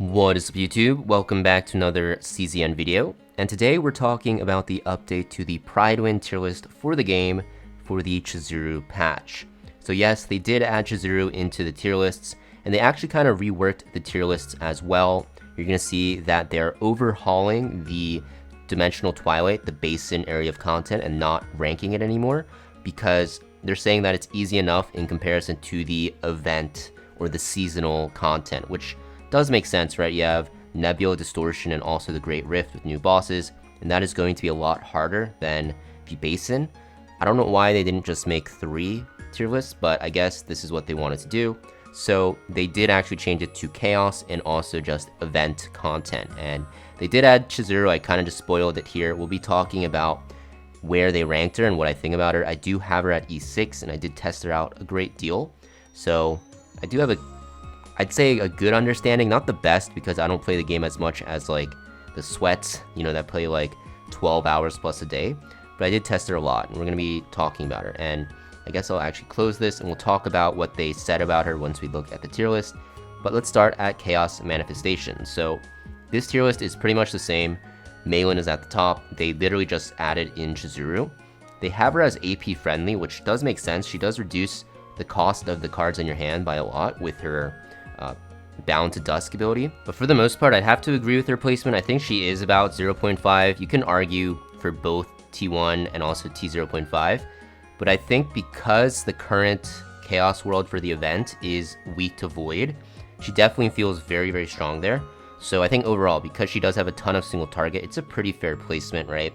What is up YouTube? Welcome back to another CZN video, and today we're talking about the update to the Prydwen tier list for the game for the Chizuru patch. So yes, they did add Chizuru into the tier lists, and they actually kind of reworked the tier lists as well. You're going to see that they're overhauling the Dimensional Twilight, the basin area of content, and not ranking it anymore, because they're saying that it's easy enough in comparison to the event or the seasonal content, which does make sense, right? You have Nebula Distortion and also the Great Rift with new bosses, and that is going to be a lot harder than the Basin. I don't know why they didn't just make 3 tier lists, but I guess this is what they wanted to do. So they did actually change it to Chaos and also just event content. And they did add Chizuru. I kind of just spoiled it here. We'll be talking about where they ranked her and what I think about her. I do have her at E6, and I did test her out a great deal. So I do have I'd say a good understanding, not the best because I don't play the game as much as like the sweats, you know, that play like 12 hours plus a day, but I did test her a lot, and we're going to be talking about her. And I guess I'll actually close this and we'll talk about what they said about her once we look at the tier list. But let's start at Chaos Manifestation. So this tier list is pretty much the same. Maylin is at the top. They literally just added in Chizuru. They have her as AP friendly, which does make sense. She does reduce the cost of the cards in your hand by a lot with her Bound to Dusk ability, but for the most part I'd have to agree with her placement. I think she is about 0.5. You can argue for both T1 and also T0.5, but I think because the current Chaos world for the event is weak to Void, she definitely feels very strong there. So I think overall, because she does have a ton of single target, it's a pretty fair placement, right?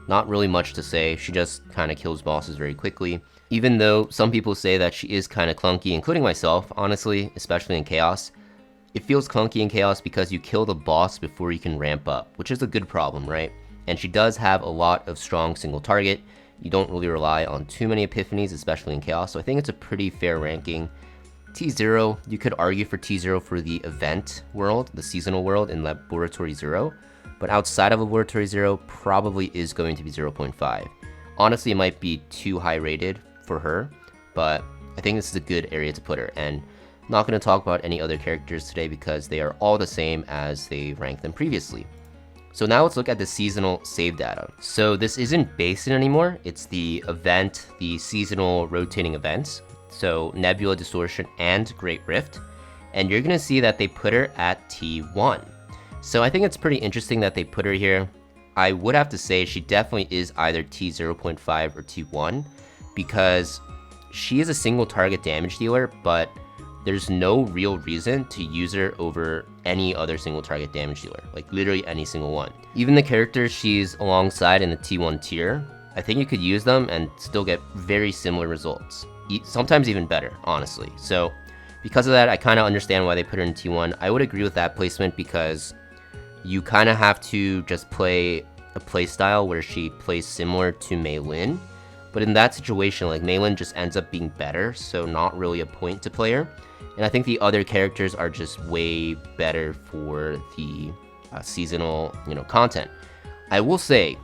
Not really much to say. She just kind of kills bosses very quickly, even though some people say that she is kind of clunky, including myself, honestly, especially in Chaos. It feels clunky in Chaos because you kill the boss before you can ramp up, which is a good problem, right? And she does have a lot of strong single target. You don't really rely on too many epiphanies, especially in Chaos, so I think it's a pretty fair ranking. T0, you could argue for T0 for the event world, the seasonal world in Laboratory 0, but outside of Laboratory 0, probably is going to be 0.5. Honestly, it might be too high rated for her, but I think this is a good area to put her. And I'm not going to talk about any other characters today because they are all the same as they ranked them previously. So now let's look at the seasonal save data. So this isn't Basin anymore, it's the event, the seasonal rotating events. So Nebula Distortion and Great Rift. And you're going to see that they put her at T1. So I think it's pretty interesting that they put her here. I would have to say she definitely is either T0.5 or T1 because she is a single target damage dealer, but there's no real reason to use her over any other single target damage dealer, like literally any single one. Even the characters she's alongside in the T1 tier, I think you could use them and still get very similar results. Sometimes even better, honestly. So because of that, I kind of understand why they put her in T1. I would agree with that placement because you kind of have to just play a playstyle where she plays similar to Maylin. But in that situation, like Maylin just ends up being better, so not really a point to play her. And I think the other characters are just way better for the seasonal, content. I will say,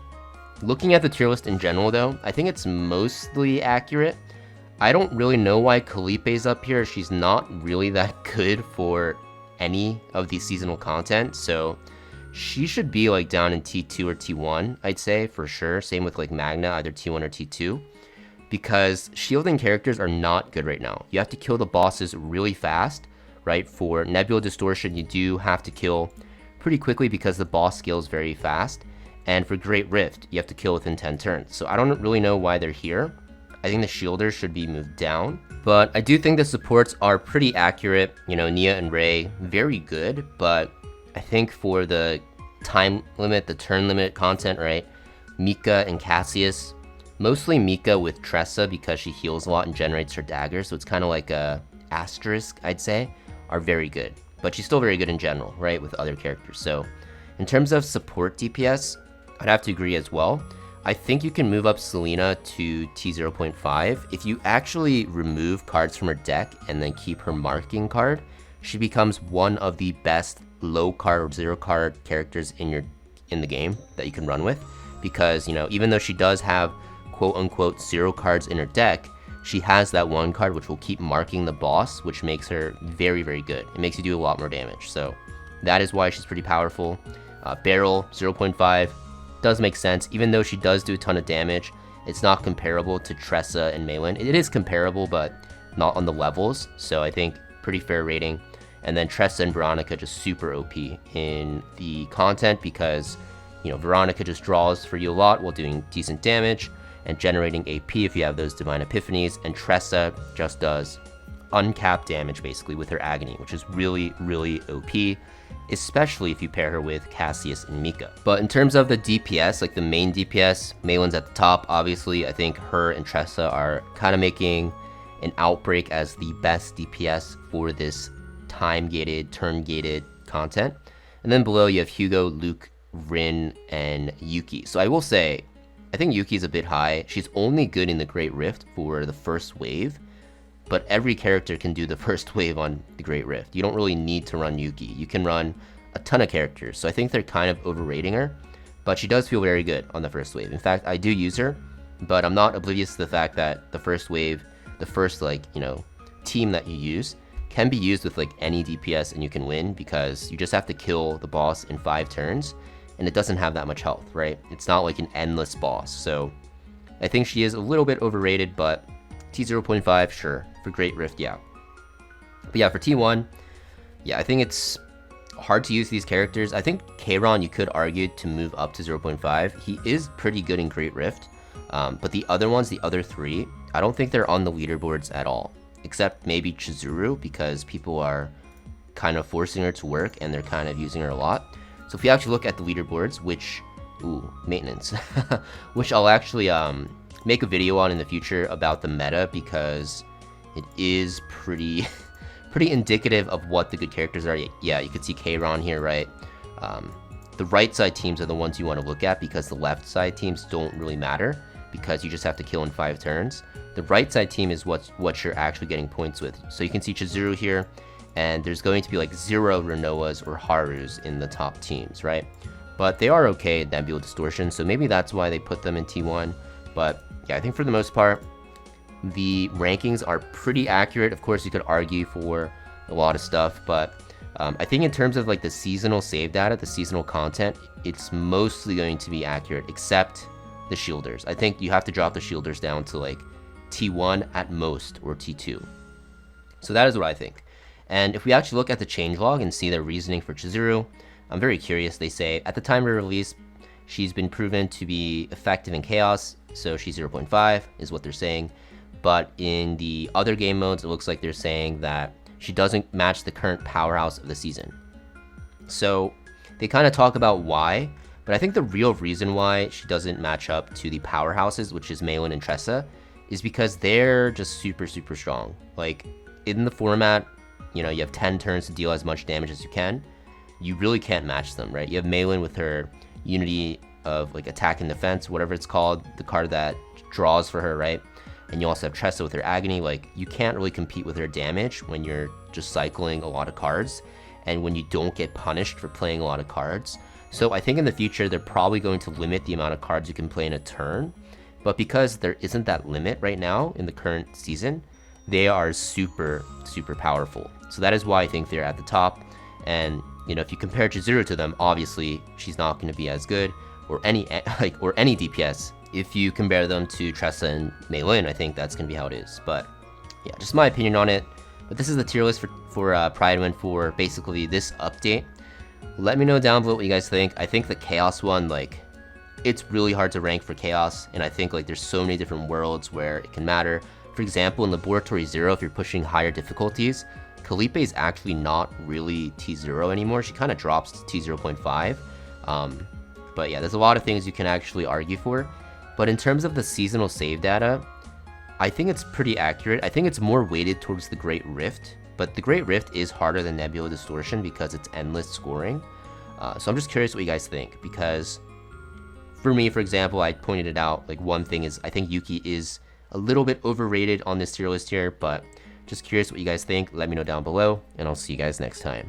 looking at the tier list in general though, I think it's mostly accurate. I don't really know why Kalipe's up here. She's not really that good for any of the seasonal content, so she should be like down in T2 or T1, I'd say, for sure. Same with like Magna, either T1 or T2. Because shielding characters are not good right now. You have to kill the bosses really fast, right? For Nebula Distortion, you do have to kill pretty quickly because the boss scales very fast. And for Great Rift, you have to kill within 10 turns. So I don't really know why they're here. I think the shielders should be moved down. But I do think the supports are pretty accurate. Nia and Ray, very good. But I think for the time limit, the turn limit content, right? Mika and Cassius, mostly Mika with Tressa because she heals a lot and generates her dagger, so it's kind of like a asterisk, I'd say, are very good. But she's still very good in general, right, with other characters. So in terms of support DPS, I'd have to agree as well. I think you can move up Selena to T0.5. If you actually remove cards from her deck and then keep her marking card, she becomes one of the best low card or zero card characters in the game that you can run with. Because, even though she does have quote-unquote 0 cards in her deck, she has that 1 card which will keep marking the boss, which makes her very good. It makes you do a lot more damage. So That is why she's pretty powerful. Barrel 0.5 does make sense, even though she does do a ton of damage. It's not comparable to Tressa and Meilin. It is comparable, but not on the levels, so I think pretty fair rating. And then Tressa and Veronica just super OP in the content because, you know, Veronica just draws for you a lot while doing decent damage and generating AP if you have those Divine Epiphanies, and Tressa just does uncapped damage basically with her Agony, which is really, really OP, especially if you pair her with Cassius and Mika. But in terms of the DPS, like the main DPS, Meilin's at the top, obviously. I think her and Tressa are kind of making an outbreak as the best DPS for this time-gated, turn-gated content. And then below you have Hugo, Luke, Rin, and Yuki. So I will say, I think Yuki's a bit high. She's only good in the Great Rift for the first wave, but every character can do the first wave on the Great Rift. You don't really need to run Yuki. You can run a ton of characters, so I think they're kind of overrating her, but she does feel very good on the first wave. In fact, I do use her, but I'm not oblivious to the fact that the first wave, the first, like, you know, team that you use can be used with like any DPS and you can win, because you just have to kill the boss in 5 turns and it doesn't have that much health, right? It's not like an endless boss. So I think she is a little bit overrated, but T0.5, sure. For Great Rift, yeah. But yeah, for T1, yeah, I think it's hard to use these characters. I think Kayron, you could argue to move up to 0.5. He is pretty good in Great Rift, but the other ones, the other 3, I don't think they're on the leaderboards at all, except maybe Chizuru, because people are kind of forcing her to work and they're kind of using her a lot. So if you actually look at the leaderboards, which, maintenance, which I'll actually make a video on in the future about the meta, because it is pretty indicative of what the good characters are. Yeah, you can see Kayron here, right? The right side teams are the ones you want to look at, because the left side teams don't really matter, because you just have to kill in 5 turns. The right side team is what you're actually getting points with. So you can see Chizuru here, and there's going to be like 0 Renoas or Harus in the top teams, right? But they are okay at Nebula Distortion, so maybe that's why they put them in T1. But yeah, I think for the most part, the rankings are pretty accurate. Of course, you could argue for a lot of stuff, but I think in terms of like the seasonal save data, the seasonal content, it's mostly going to be accurate, except the shielders. I think you have to drop the shielders down to like T1 at most, or T2. So that is what I think. And if we actually look at the changelog and see their reasoning for Chizuru, I'm very curious. They say, at the time of release, she's been proven to be effective in Chaos, so she's 0.5 is what they're saying. But in the other game modes, it looks like they're saying that she doesn't match the current powerhouse of the season. So they kind of talk about why, but I think the real reason why she doesn't match up to the powerhouses, which is Meilin and Tressa, is because they're just super, super strong. Like, in the format, you know, you have 10 turns to deal as much damage as you can. You really can't match them, right? You have Meilin with her Unity of like attack and defense, whatever it's called, the card that draws for her, right? And you also have Tressa with her Agony. Like, you can't really compete with her damage when you're just cycling a lot of cards and when you don't get punished for playing a lot of cards. So I think in the future, they're probably going to limit the amount of cards you can play in a turn. But because there isn't that limit right now in the current season, they are super, super powerful. So that is why I think they're at the top. And, you know, if you compare Chizuru to them, obviously she's not going to be as good, or any DPS. If you compare them to Tressa and Meilin, I think that's going to be how it is. But yeah, just my opinion on it. But this is the tier list for Prydwen for basically this update. Let me know down below what you guys think. I think the Chaos one, like, it's really hard to rank for Chaos, and I think like there's so many different worlds where it can matter. For example, in Laboratory 0, if you're pushing higher difficulties, Calliope is actually not really T0 anymore. She kind of drops to T0.5. But yeah, there's a lot of things you can actually argue for. But in terms of the seasonal save data, I think it's pretty accurate. I think it's more weighted towards the Great Rift, but the Great Rift is harder than Nebula Distortion because it's endless scoring. So I'm just curious what you guys think, because for me, for example, I pointed it out, like one thing is I think Yuki is a little bit overrated on this tier list here, but just curious what you guys think. Let me know down below, and I'll see you guys next time.